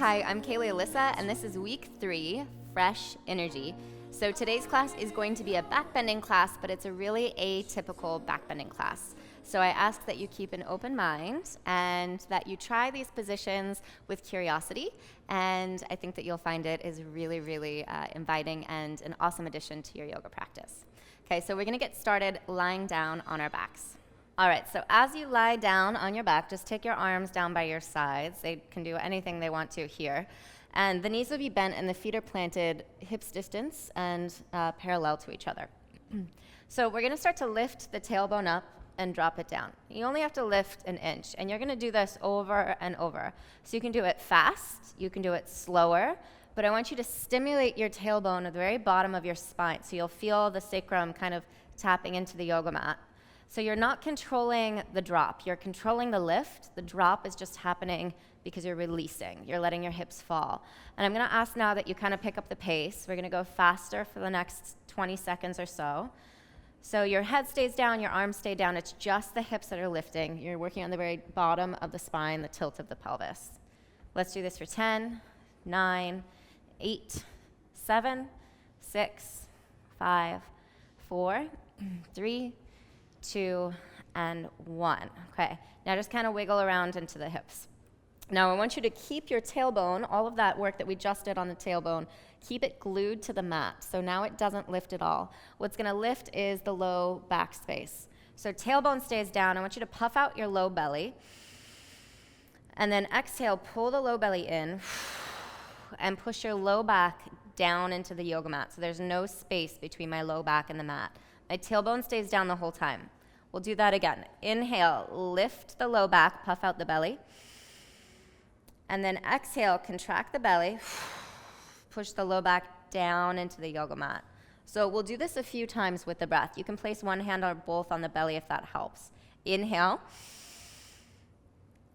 Hi, I'm Caley Alyssa, and this is week 3, Fresh Energy. So today's class is going to be a backbending class, but it's a really atypical backbending class. So I ask that you keep an open mind and that you try these positions with curiosity, and I think that you'll find it is really inviting and an awesome addition to your yoga practice. Okay, so we're going to get started lying down on our backs. All right, so as you lie down on your back, just take your arms down by your sides. They can do anything they want to here. And the knees will be bent and the feet are planted hips distance and parallel to each other. So we're going to start to lift the tailbone up and drop it down. You only have to lift an inch, and you're going to do this over and over. So you can do it fast, you can do it slower, but I want you to stimulate your tailbone at the very bottom of your spine, so you'll feel the sacrum kind of tapping into the yoga mat. So you're not controlling the drop, you're controlling the lift. The drop is just happening because you're releasing, you're letting your hips fall. And I'm gonna ask now that you kind of pick up the pace. We're gonna go faster for the next 20 seconds or so. So your head stays down, your arms stay down. It's just the hips that are lifting. You're working on the very bottom of the spine, the tilt of the pelvis. Let's do this for 10, 9, 8, 7, 6, 5, 4, 3, 2, and 1. Okay, now just kind of wiggle around into the hips. Now I want you to keep your tailbone, all of that work that we just did on the tailbone, keep it glued to the mat. So now it doesn't lift at all. What's gonna lift is the low back space. So tailbone stays down. I want you to puff out your low belly. And then exhale, pull the low belly in and push your low back down into the yoga mat. So there's no space between my low back and the mat. My tailbone stays down the whole time. We'll do that again. Inhale, lift the low back, puff out the belly. And then exhale, contract the belly, push the low back down into the yoga mat. So we'll do this a few times with the breath. You can place one hand or both on the belly if that helps. Inhale,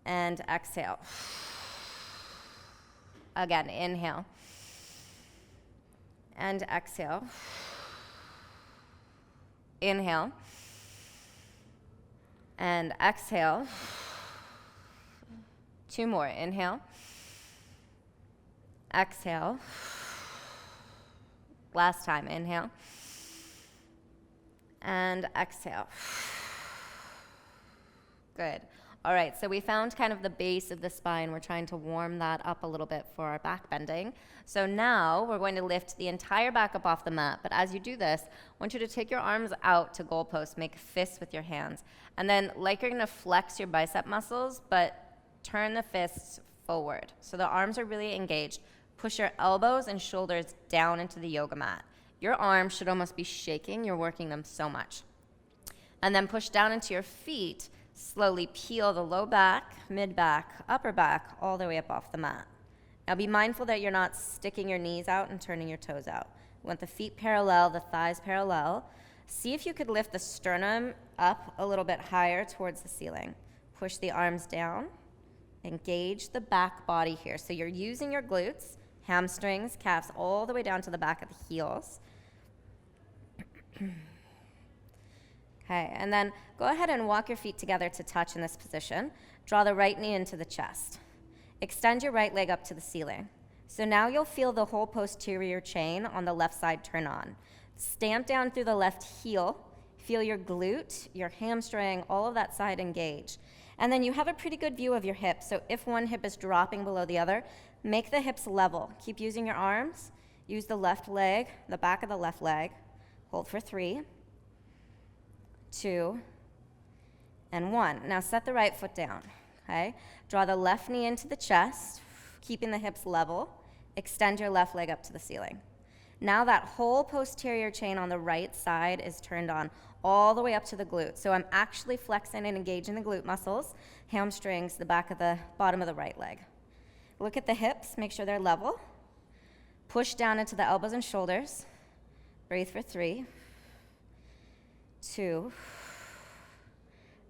and exhale. Again, inhale, and exhale. Inhale, and exhale. 2 more. Inhale, exhale. Last time. Inhale, and exhale. Good. All right, so we found kind of the base of the spine. We're trying to warm that up a little bit for our back bending. So now we're going to lift the entire back up off the mat. But as you do this, I want you to take your arms out to goalposts, make fists with your hands. And then like you're gonna flex your bicep muscles, but turn the fists forward. So the arms are really engaged. Push your elbows and shoulders down into the yoga mat. Your arms should almost be shaking. You're working them so much. And then push down into your feet. Slowly peel the low back, mid back, upper back, all the way up off the mat. Now be mindful that you're not sticking your knees out and turning your toes out. You want the feet parallel, the thighs parallel. See if you could lift the sternum up a little bit higher towards the ceiling. Push the arms down. Engage the back body here. So you're using your glutes, hamstrings, calves, all the way down to the back of the heels. Okay, and then go ahead and walk your feet together to touch in this position. Draw the right knee into the chest. Extend your right leg up to the ceiling. So now you'll feel the whole posterior chain on the left side turn on. Stamp down through the left heel. Feel your glute, your hamstring, all of that side engage. And then you have a pretty good view of your hips. So if one hip is dropping below the other, make the hips level. Keep using your arms. Use the left leg, the back of the left leg. Hold for 3, 2, and 1. Now set the right foot down, okay? Draw the left knee into the chest, keeping the hips level. Extend your left leg up to the ceiling. Now that whole posterior chain on the right side is turned on all the way up to the glute. So I'm actually flexing and engaging the glute muscles, hamstrings, the back of the bottom of the right leg. Look at the hips, make sure they're level. Push down into the elbows and shoulders. Breathe for 3, 2,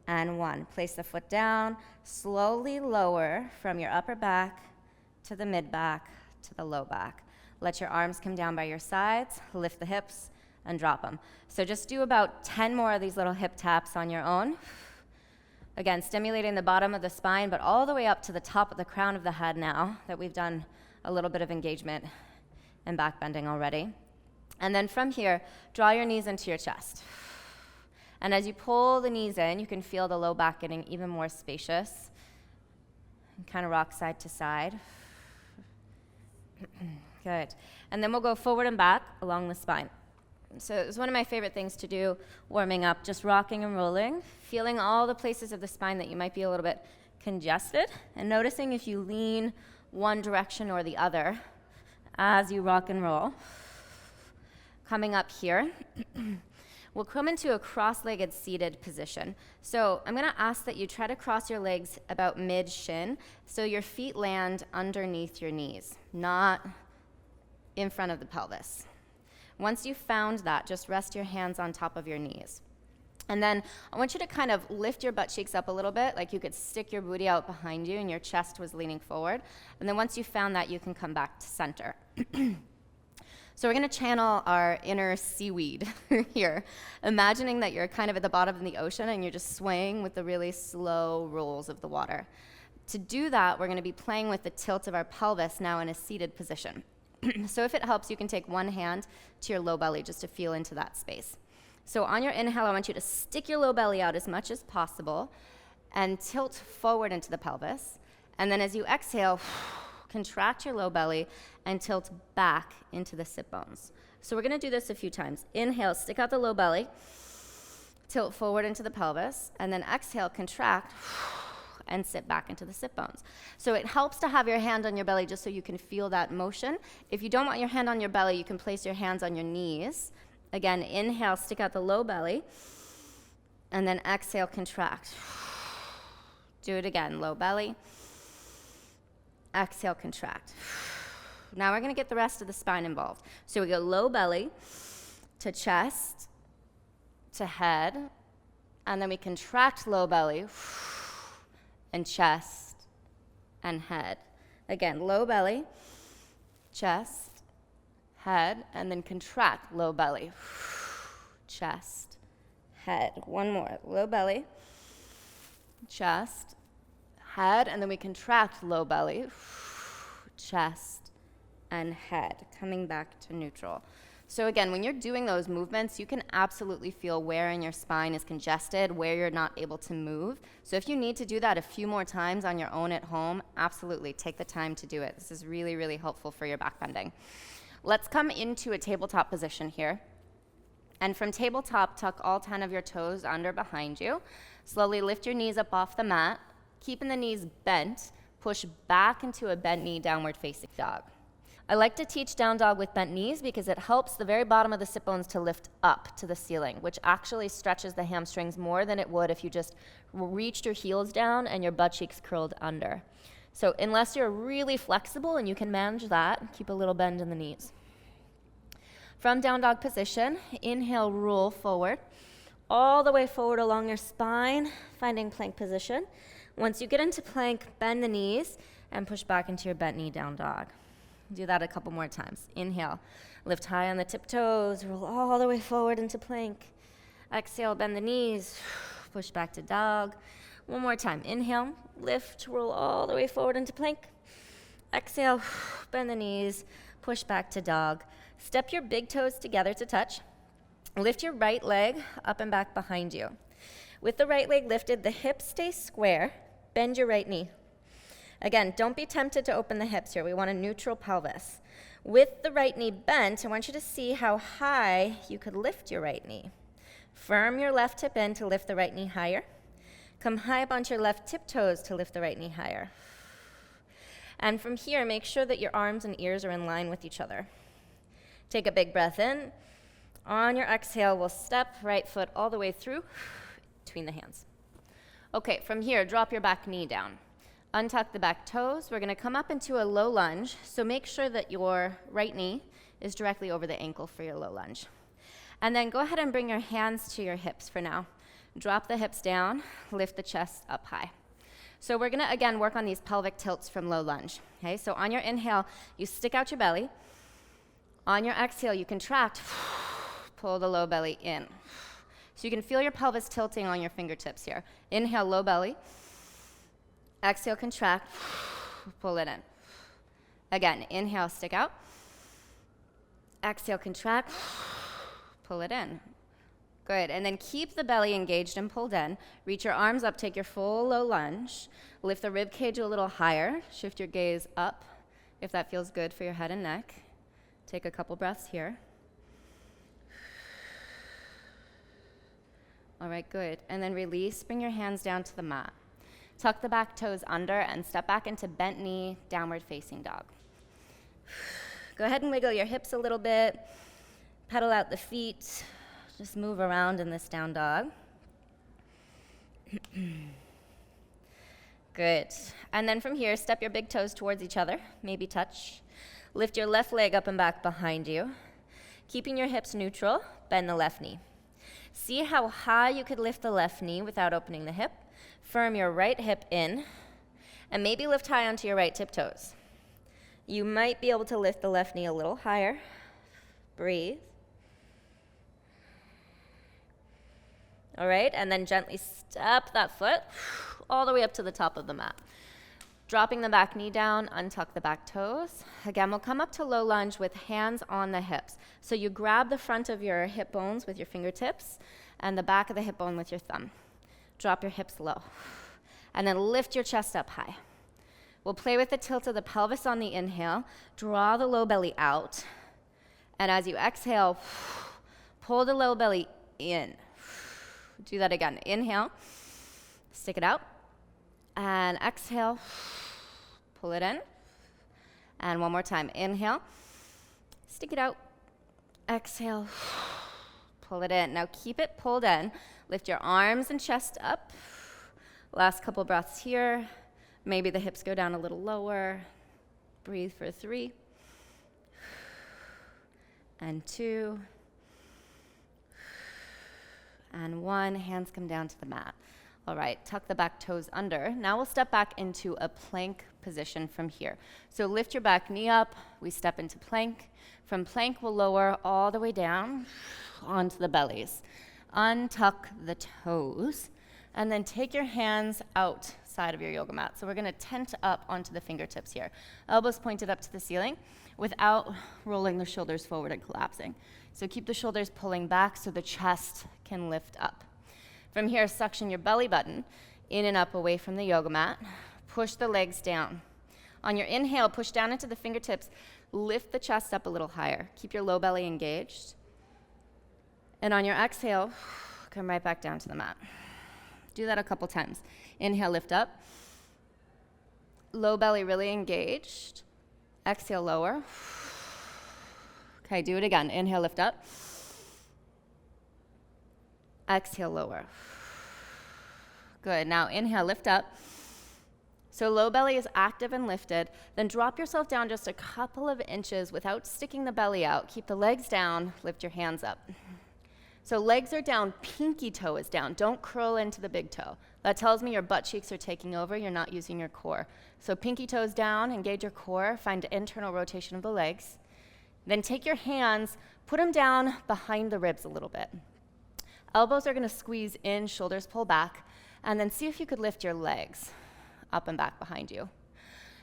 and 1. Place the foot down, slowly lower from your upper back to the mid back to the low back. Let your arms come down by your sides, lift the hips, and drop them. So just do about 10 more of these little hip taps on your own. Again, stimulating the bottom of the spine, but all the way up to the top of the crown of the head now that we've done a little bit of engagement and back bending already. And then from here, draw your knees into your chest. And as you pull the knees in, you can feel the low back getting even more spacious. And kind of rock side to side. Good. And then we'll go forward and back along the spine. So it's one of my favorite things to do warming up, just rocking and rolling, feeling all the places of the spine that you might be a little bit congested, and noticing if you lean one direction or the other as you rock and roll. Coming up here, we'll come into a cross-legged seated position. So I'm going to ask that you try to cross your legs about mid-shin so your feet land underneath your knees, not in front of the pelvis. Once you've found that, just rest your hands on top of your knees. And then I want you to kind of lift your butt cheeks up a little bit, like you could stick your booty out behind you and your chest was leaning forward. And then once you've found that, you can come back to center. So we're going to channel our inner seaweed here, imagining that you're kind of at the bottom of the ocean and you're just swaying with the really slow rolls of the water. To do that, we're going to be playing with the tilt of our pelvis now in a seated position. So if it helps, you can take one hand to your low belly just to feel into that space. So on your inhale, I want you to stick your low belly out as much as possible and tilt forward into the pelvis. And then as you exhale, contract your low belly and tilt back into the sit bones. So we're going to do this a few times. Inhale, stick out the low belly, tilt forward into the pelvis, and then exhale, contract, and sit back into the sit bones. So it helps to have your hand on your belly just so you can feel that motion. If you don't want your hand on your belly, you can place your hands on your knees. Again, inhale, stick out the low belly, and then exhale, contract. Do it again, low belly, exhale, contract. Now we're going to get the rest of the spine involved. So we go low belly to chest to head, and then we contract low belly and chest and head. Again, low belly, chest, head, and then contract low belly, chest, head. One more, low belly, chest, head, and then we contract low belly, chest, and head, coming back to neutral. So again, when you're doing those movements, you can absolutely feel where in your spine is congested, where you're not able to move. So if you need to do that a few more times on your own at home, absolutely take the time to do it. This is really, really helpful for your back bending. Let's come into a tabletop position here. And from tabletop, tuck all 10 of your toes under behind you. Slowly lift your knees up off the mat, keeping the knees bent, push back into a bent knee downward facing dog. I like to teach down dog with bent knees because it helps the very bottom of the sit bones to lift up to the ceiling, which actually stretches the hamstrings more than it would if you just reached your heels down and your butt cheeks curled under. So unless you're really flexible and you can manage that, keep a little bend in the knees. From down dog position, inhale, roll forward, all the way forward along your spine, finding plank position. Once you get into plank, bend the knees and push back into your bent knee down dog. Do that a couple more times. Inhale, lift high on the tiptoes, roll all the way forward into plank. Exhale, bend the knees, push back to dog. One more time. Inhale, lift, roll all the way forward into plank. Exhale, bend the knees, push back to dog. Step your big toes together to touch. Lift your right leg up and back behind you. With the right leg lifted, the hips stay square. Bend your right knee. Again, don't be tempted to open the hips here. We want a neutral pelvis. With the right knee bent, I want you to see how high you could lift your right knee. Firm your left hip in to lift the right knee higher. Come high up onto your left tiptoes to lift the right knee higher. And from here, make sure that your arms and ears are in line with each other. Take a big breath in. On your exhale, we'll step right foot all the way through between the hands. Okay, from here, drop your back knee down. Untuck the back toes. We're going to come up into a low lunge, so make sure that your right knee is directly over the ankle for your low lunge. And then go ahead and bring your hands to your hips for now. Drop the hips down, lift the chest up high. So we're going to, again, work on these pelvic tilts from low lunge. Okay, so on your inhale, you stick out your belly. On your exhale, you contract, pull the low belly in. So you can feel your pelvis tilting on your fingertips here. Inhale, low belly. Exhale, contract. Pull it in. Again, inhale, stick out. Exhale, contract. Pull it in. Good, and then keep the belly engaged and pulled in. Reach your arms up, take your full low lunge. Lift the rib cage a little higher. Shift your gaze up if that feels good for your head and neck. Take a couple breaths here. All right, good. And then release, bring your hands down to the mat. Tuck the back toes under and step back into bent knee, downward facing dog. Go ahead and wiggle your hips a little bit. Pedal out the feet. Just move around in this down dog. Good. And then from here, step your big toes towards each other, maybe touch. Lift your left leg up and back behind you. Keeping your hips neutral, bend the left knee. See how high you could lift the left knee without opening the hip. Firm your right hip in, and maybe lift high onto your right tiptoes. You might be able to lift the left knee a little higher. Breathe. All right, and then gently step that foot all the way up to the top of the mat. Dropping the back knee down, untuck the back toes. Again, we'll come up to low lunge with hands on the hips. So you grab the front of your hip bones with your fingertips and the back of the hip bone with your thumb. Drop your hips low. And then lift your chest up high. We'll play with the tilt of the pelvis on the inhale. Draw the low belly out. And as you exhale, pull the low belly in. Do that again. Inhale, stick it out, and exhale, pull it in. And one more time. Inhale, stick it out, exhale, pull it in. Now keep it pulled in. Lift your arms and chest up. Last couple breaths here. Maybe the hips go down a little lower. Breathe for 3 and 2 and 1. Hands come down to the mat. All right, tuck the back toes under. Now we'll step back into a plank position from here. So lift your back knee up. We step into plank. From plank, we'll lower all the way down onto the bellies. Untuck the toes, and then take your hands outside of your yoga mat. So we're gonna tent up onto the fingertips here. Elbows pointed up to the ceiling without rolling the shoulders forward and collapsing. So keep the shoulders pulling back so the chest can lift up. From here, suction your belly button in and up away from the yoga mat. Push the legs down. On your inhale, push down into the fingertips. Lift the chest up a little higher. Keep your low belly engaged. And on your exhale, come right back down to the mat. Do that a couple times. Inhale, lift up. Low belly really engaged. Exhale, lower. Okay, do it again. Inhale, lift up. Exhale, lower. Good. Now inhale, lift up. So low belly is active and lifted. Then drop yourself down just a couple of inches without sticking the belly out. Keep the legs down. Lift your hands up. So legs are down, pinky toe is down. Don't curl into the big toe. That tells me your butt cheeks are taking over. You're not using your core. So pinky toes down, engage your core, find internal rotation of the legs. Then take your hands, put them down behind the ribs a little bit. Elbows are gonna squeeze in, shoulders pull back, and then see if you could lift your legs up and back behind you.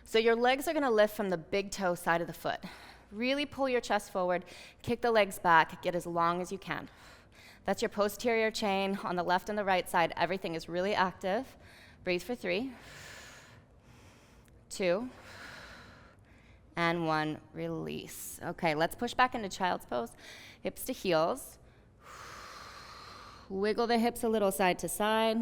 So your legs are gonna lift from the big toe side of the foot. Really pull your chest forward, kick the legs back, get as long as you can. That's your posterior chain on the left and the right side. Everything is really active. Breathe for 3, 2, and 1. Release. Okay, let's push back into child's pose. Hips to heels. Wiggle the hips a little side to side.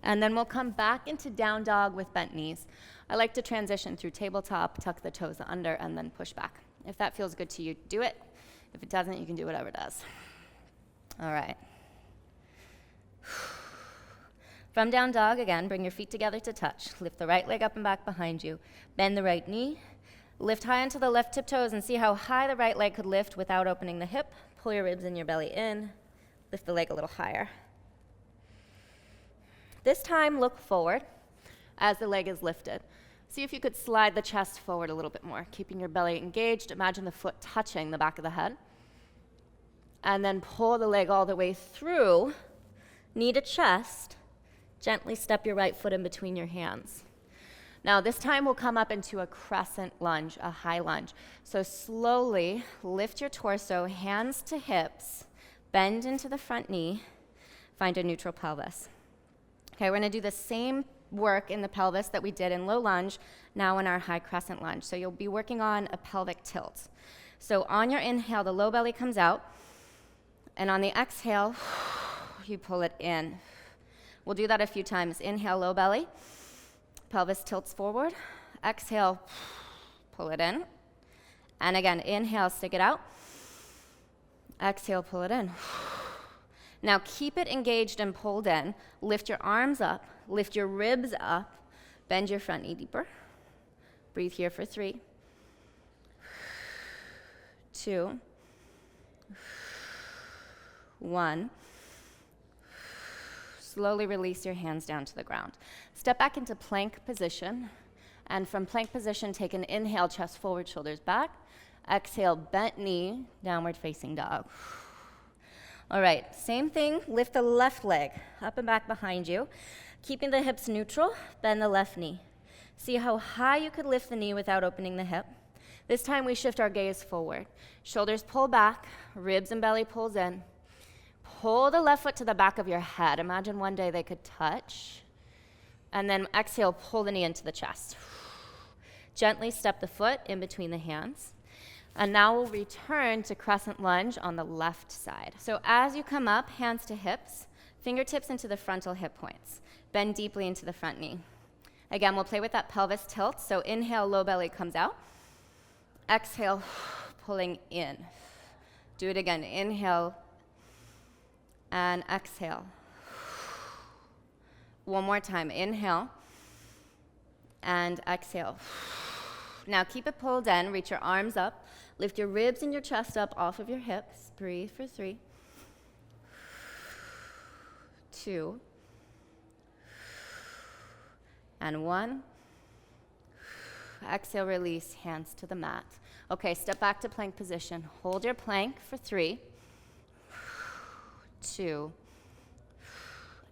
And then we'll come back into down dog with bent knees. I like to transition through tabletop, tuck the toes under, and then push back. If that feels good to you, do it. If it doesn't, you can do whatever does. All right. From down dog, again, bring your feet together to touch. Lift the right leg up and back behind you. Bend the right knee. Lift high into the left tiptoes and see how high the right leg could lift without opening the hip. Pull your ribs and your belly in. Lift the leg a little higher. This time, look forward as the leg is lifted. See if you could slide the chest forward a little bit more, keeping your belly engaged. Imagine the foot touching the back of the head. And then pull the leg all the way through, knee to chest. Gently step your right foot in between your hands. Now this time we'll come up into a crescent lunge, a high lunge. So slowly lift your torso, hands to hips, bend into the front knee, find a neutral pelvis. Okay, we're gonna do the same work in the pelvis that we did in low lunge, now in our high crescent lunge. So you'll be working on a pelvic tilt. So on your inhale, the low belly comes out, and on the exhale, you pull it in. We'll do that a few times. Inhale, low belly. Pelvis tilts forward. Exhale, pull it in. And again, inhale, stick it out. Exhale, pull it in. Now keep it engaged and pulled in. Lift your arms up, lift your ribs up, bend your front knee deeper. Breathe here for 3, 2, 1. Slowly release your hands down to the ground. Step back into plank position. And from plank position, take an inhale, chest forward, shoulders back. Exhale, bent knee, downward facing dog. All right, same thing. Lift the left leg up and back behind you. Keeping the hips neutral, bend the left knee. See how high you could lift the knee without opening the hip. This time we shift our gaze forward. Shoulders pull back, ribs and belly pulls in. Pull the left foot to the back of your head. Imagine one day they could touch. And then exhale, pull the knee into the chest. Gently step the foot in between the hands. And now we'll return to crescent lunge on the left side. So as you come up, hands to hips, fingertips into the frontal hip points. Bend deeply into the front knee. Again, we'll play with that pelvis tilt. So inhale, low belly comes out. Exhale, pulling in. Do it again. Inhale and exhale. One more time. Inhale and exhale. Now keep it pulled in. Reach your arms up. Lift your ribs and your chest up off of your hips. Breathe for 3, 2, and 1. Exhale, release, hands to the mat. Okay, step back to plank position. Hold your plank for 3, 2,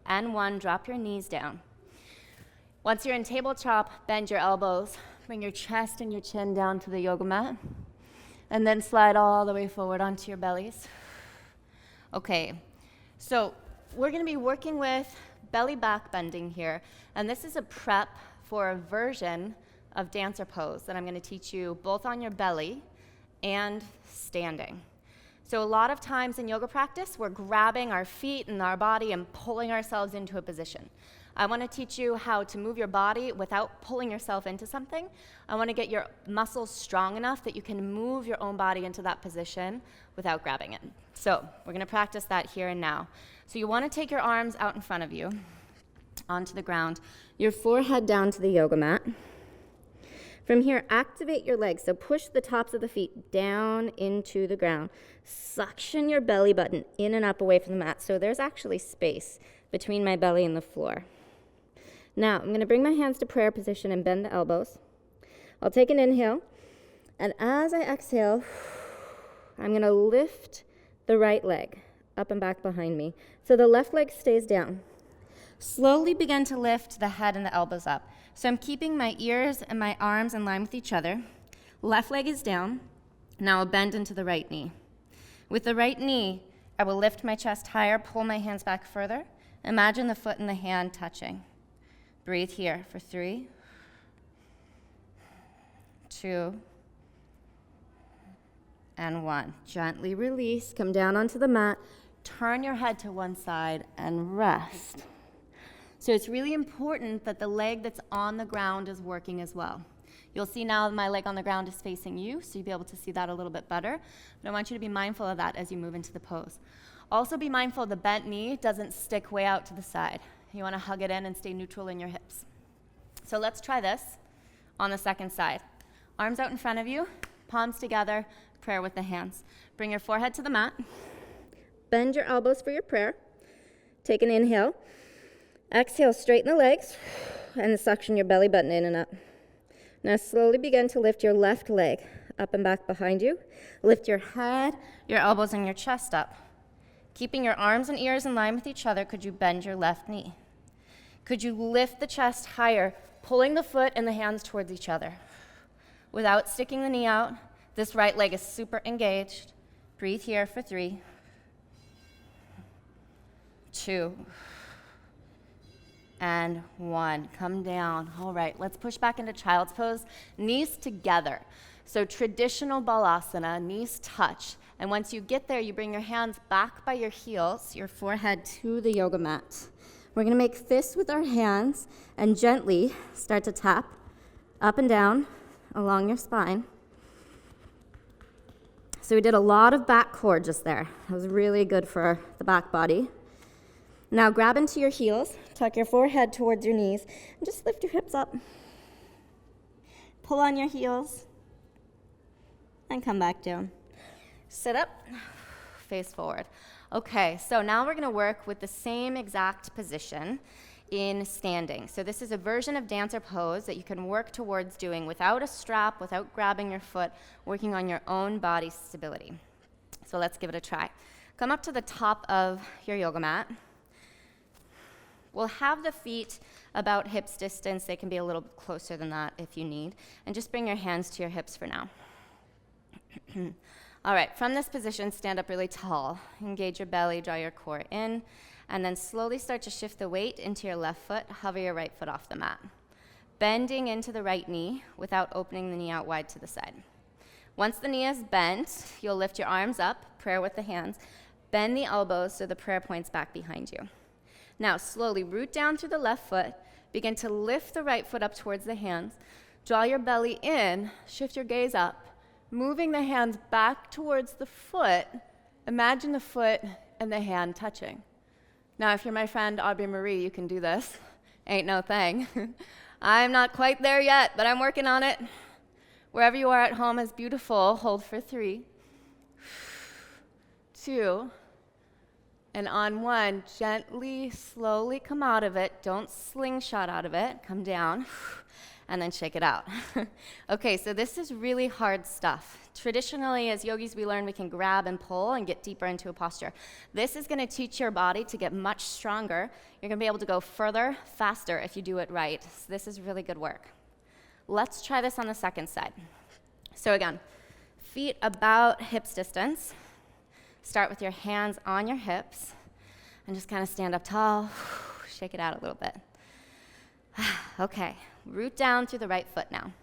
and 1. Drop your knees down. Once you're in tabletop, bend your elbows. Bring your chest and your chin down to the yoga mat. And then slide all the way forward onto your bellies. Okay, so we're going to be working with belly back bending here. And this is a prep for a version of dancer pose that I'm going to teach you both on your belly and standing. So a lot of times in yoga practice, we're grabbing our feet and our body and pulling ourselves into a position. I want to teach you how to move your body without pulling yourself into something. I want to get your muscles strong enough that you can move your own body into that position without grabbing it. So we're going to practice that here and now. So you want to take your arms out in front of you onto the ground, your forehead down to the yoga mat. From here, activate your legs. So push the tops of the feet down into the ground. Suction your belly button in and up away from the mat. So there's actually space between my belly and the floor. Now, I'm going to bring my hands to prayer position and bend the elbows. I'll take an inhale. And as I exhale, I'm going to lift the right leg up and back behind me. So the left leg stays down. Slowly begin to lift the head and the elbows up. So I'm keeping my ears and my arms in line with each other. Left leg is down. Now I'll bend into the right knee. With the right knee, I will lift my chest higher, pull my hands back further. Imagine the foot and the hand touching. Breathe here for 3, 2, and 1. Gently release, come down onto the mat, turn your head to one side, and rest. So it's really important that the leg that's on the ground is working as well. You'll see now my leg on the ground is facing you, so you'll be able to see that a little bit better. But I want you to be mindful of that as you move into the pose. Also be mindful the bent knee doesn't stick way out to the side. You want to hug it in and stay neutral in your hips. So let's try this on the second side. Arms out in front of you, palms together, prayer with the hands. Bring your forehead to the mat. Bend your elbows for your prayer. Take an inhale. Exhale, straighten the legs and suction your belly button in and up. Now slowly begin to lift your left leg up and back behind you. Lift your head, your elbows, and your chest up. Keeping your arms and ears in line with each other, could you bend your left knee? Could you lift the chest higher, pulling the foot and the hands towards each other? Without sticking the knee out, this right leg is super engaged. Breathe here for 3, 2, and 1. Come down. All right, let's push back into child's pose. Knees together. So traditional balasana, knees touch. And once you get there, you bring your hands back by your heels, your forehead to the yoga mat. We're going to make fists with our hands and gently start to tap up and down along your spine. So we did a lot of back core just there. That was really good for the back body. Now grab into your heels, tuck your forehead towards your knees, and just lift your hips up. Pull on your heels, and come back down. Sit up, face forward. Okay, so now we're gonna work with the same exact position in standing. So this is a version of dancer pose that you can work towards doing without a strap, without grabbing your foot, working on your own body stability. So let's give it a try. Come up to the top of your yoga mat. We'll have the feet about hips distance. They can be a little bit closer than that if you need. And just bring your hands to your hips for now. All right, from this position, stand up really tall. Engage your belly, draw your core in, and then slowly start to shift the weight into your left foot. Hover your right foot off the mat. Bending into the right knee without opening the knee out wide to the side. Once the knee is bent, you'll lift your arms up, prayer with the hands. Bend the elbows so the prayer points back behind you. Now, slowly root down through the left foot. Begin to lift the right foot up towards the hands. Draw your belly in, shift your gaze up. Moving the hands back towards the foot, imagine the foot and the hand touching. Now, if you're my friend Aubrey Marie, you can do this. Ain't no thing. I'm not quite there yet, but I'm working on it. Wherever you are at home is beautiful. Hold for 3, 2, and on 1, gently, slowly come out of it. Don't slingshot out of it. Come down. And then shake it out. Okay, so this is really hard stuff. Traditionally, as yogis, we learn we can grab and pull and get deeper into a posture. This is gonna teach your body to get much stronger. You're gonna be able to go further, faster if you do it right. So this is really good work. Let's try this on the second side. So again, feet about hips distance. Start with your hands on your hips and just kind of stand up tall. Shake it out a little bit. Okay, root down through the right foot now.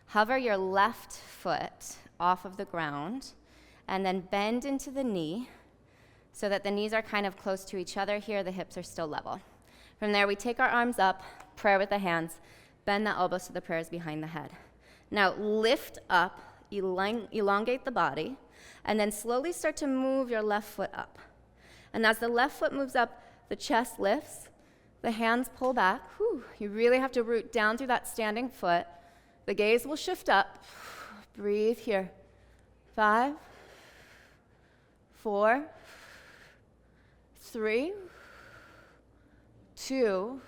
Hover your left foot off of the ground and then bend into the knee so that the knees are kind of close to each other here, the hips are still level. From there, we take our arms up, prayer with the hands, bend the elbows so the prayer is behind the head. Now lift up, elongate the body, and then slowly start to move your left foot up. And as the left foot moves up, the chest lifts, the hands pull back. Whew. You really have to root down through that standing foot. The gaze will shift up. Breathe here. 5, 4, 3, 2,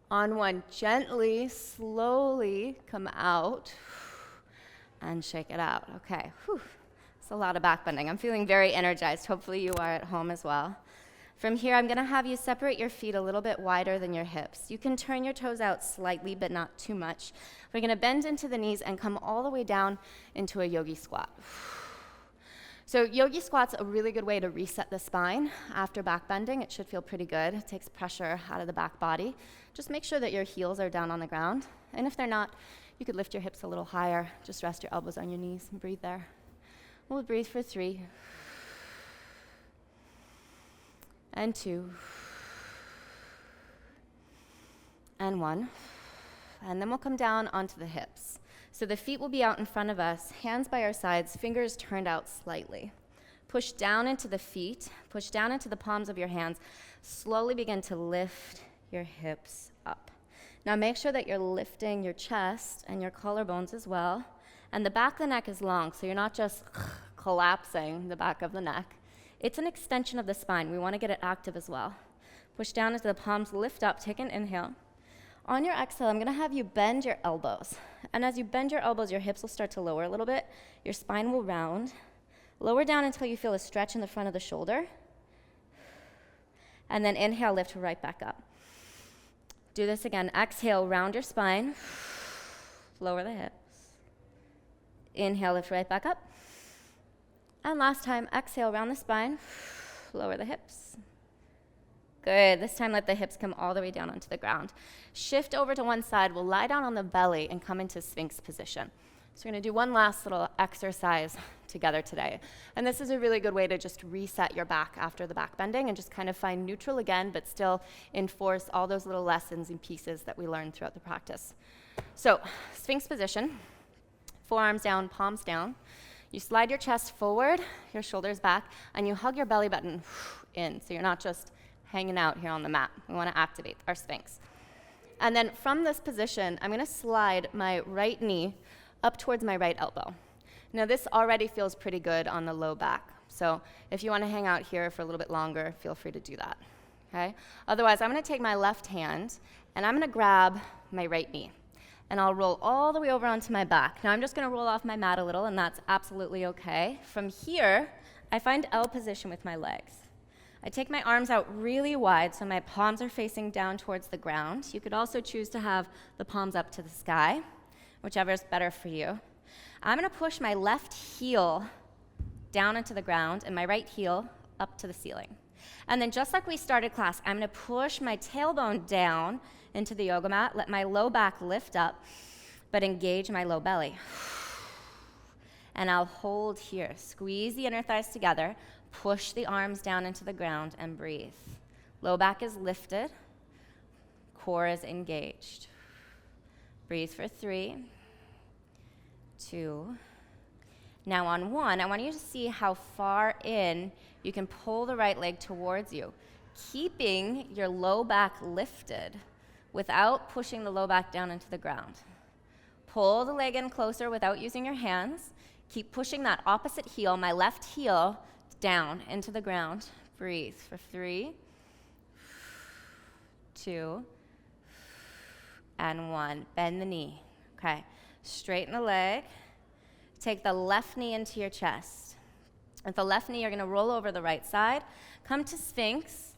on 1. Gently, slowly come out and shake it out. Okay. Whew. It's a lot of back bending. I'm feeling very energized. Hopefully you are at home as well. From here, I'm going to have you separate your feet a little bit wider than your hips. You can turn your toes out slightly, but not too much. We're going to bend into the knees and come all the way down into a yogi squat. So yogi squat's a really good way to reset the spine. After back bending, it should feel pretty good. It takes pressure out of the back body. Just make sure that your heels are down on the ground. And if they're not, you could lift your hips a little higher. Just rest your elbows on your knees and breathe there. We'll breathe for 3. And 2, and 1, and then we'll come down onto the hips. So the feet will be out in front of us, hands by our sides, fingers turned out slightly. Push down into the feet, push down into the palms of your hands. Slowly begin to lift your hips up. Now make sure that you're lifting your chest and your collarbones as well. And the back of the neck is long, so you're not just collapsing the back of the neck. It's an extension of the spine. We want to get it active as well. Push down into the palms, lift up, take an inhale. On your exhale, I'm gonna have you bend your elbows. And as you bend your elbows, your hips will start to lower a little bit. Your spine will round. Lower down until you feel a stretch in the front of the shoulder. And then inhale, lift right back up. Do this again. Exhale, round your spine. Lower the hips. Inhale, lift right back up. And last time, exhale, round the spine. Lower the hips. Good. This time, let the hips come all the way down onto the ground. Shift over to one side. We'll lie down on the belly and come into Sphinx position. So we're going to do one last little exercise together today. And this is a really good way to just reset your back after the back bending and just kind of find neutral again, but still enforce all those little lessons and pieces that we learned throughout the practice. So Sphinx position, forearms down, palms down. You slide your chest forward, your shoulders back, and you hug your belly button in, so you're not just hanging out here on the mat. We want to activate our Sphinx. And then from this position, I'm going to slide my right knee up towards my right elbow. Now this already feels pretty good on the low back. So if you want to hang out here for a little bit longer, feel free to do that. Okay? Otherwise, I'm going to take my left hand and I'm going to grab my right knee. And I'll roll all the way over onto my back. Now I'm just going to roll off my mat a little, and that's absolutely okay. From here, I find L position with my legs. I take my arms out really wide so my palms are facing down towards the ground. You could also choose to have the palms up to the sky, whichever is better for you. I'm going to push my left heel down into the ground and my right heel up to the ceiling. And then just like we started class, I'm going to push my tailbone down into the yoga mat, let my low back lift up, but engage my low belly. And I'll hold here. Squeeze the inner thighs together, push the arms down into the ground, and breathe. Low back is lifted, core is engaged. Breathe for 3, 2. Now on 1, I want you to see how far in you can pull the right leg towards you, keeping your low back lifted without pushing the low back down into the ground. Pull the leg in closer without using your hands. Keep pushing that opposite heel, my left heel, down into the ground. Breathe for 3, 2, and 1. Bend the knee. Okay. Straighten the leg. Take the left knee into your chest. With the left knee, you're going to roll over the right side. Come to Sphinx.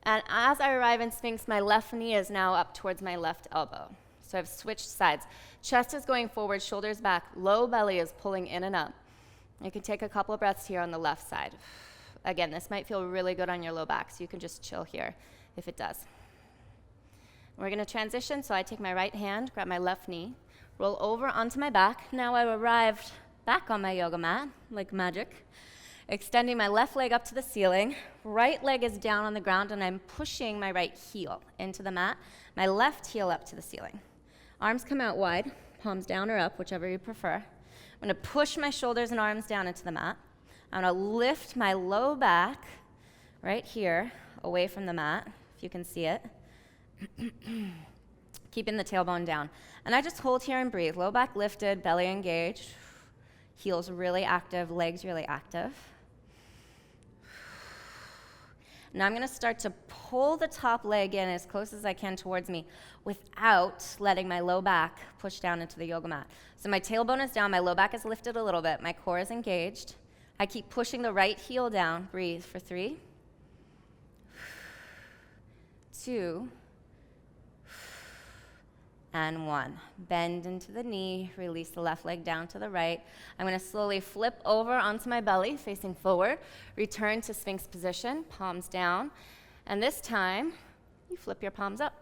And as I arrive in Sphinx, my left knee is now up towards my left elbow. So I've switched sides. Chest is going forward, shoulders back. Low belly is pulling in and up. You can take a couple of breaths here on the left side. Again, this might feel really good on your low back, so you can just chill here if it does. We're going to transition, so I take my right hand, grab my left knee, roll over onto my back. Now I've arrived back on my yoga mat, like magic. Extending my left leg up to the ceiling. Right leg is down on the ground, and I'm pushing my right heel into the mat. My left heel up to the ceiling. Arms come out wide, palms down or up, whichever you prefer. I'm going to push my shoulders and arms down into the mat. I'm going to lift my low back right here away from the mat, if you can see it. Keeping the tailbone down. And I just hold here and breathe. Low back lifted, belly engaged. Heels really active, legs really active. Now I'm going to start to pull the top leg in as close as I can towards me without letting my low back push down into the yoga mat. So my tailbone is down, my low back is lifted a little bit, my core is engaged. I keep pushing the right heel down. Breathe for 3, 2, and 1. Bend into the knee, release the left leg down to the right. I'm going to slowly flip over onto my belly, facing forward. Return to Sphinx position, palms down. And this time, you flip your palms up.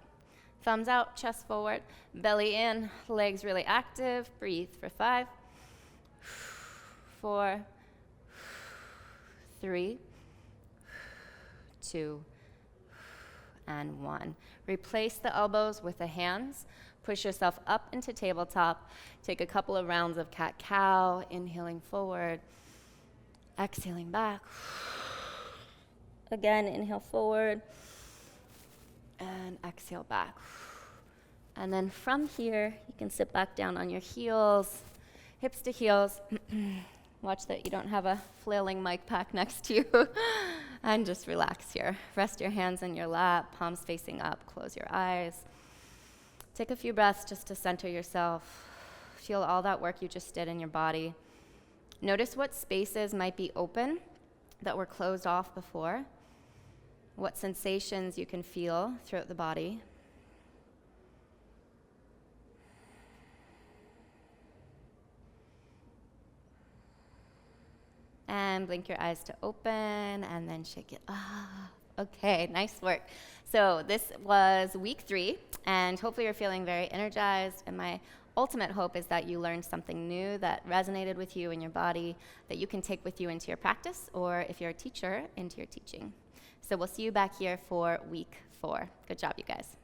Thumbs out, chest forward, belly in, legs really active. Breathe for 5, 4, 3, 2, and 1. Replace the elbows with the hands. Push yourself up into tabletop. Take a couple of rounds of cat-cow, inhaling forward, exhaling back. Again, inhale forward, and exhale back. And then from here, you can sit back down on your heels, hips to heels. Watch that you don't have a flailing mic pack next to you. And just relax here. Rest your hands in your lap, palms facing up, close your eyes. Take a few breaths just to center yourself. Feel all that work you just did in your body. Notice what spaces might be open that were closed off before. What sensations you can feel throughout the body. And blink your eyes to open and then shake it off. Okay, nice work. So this was week 3, and hopefully you're feeling very energized. And my ultimate hope is that you learned something new that resonated with you in your body that you can take with you into your practice, or if you're a teacher, into your teaching. So we'll see you back here for week 4. Good job, you guys.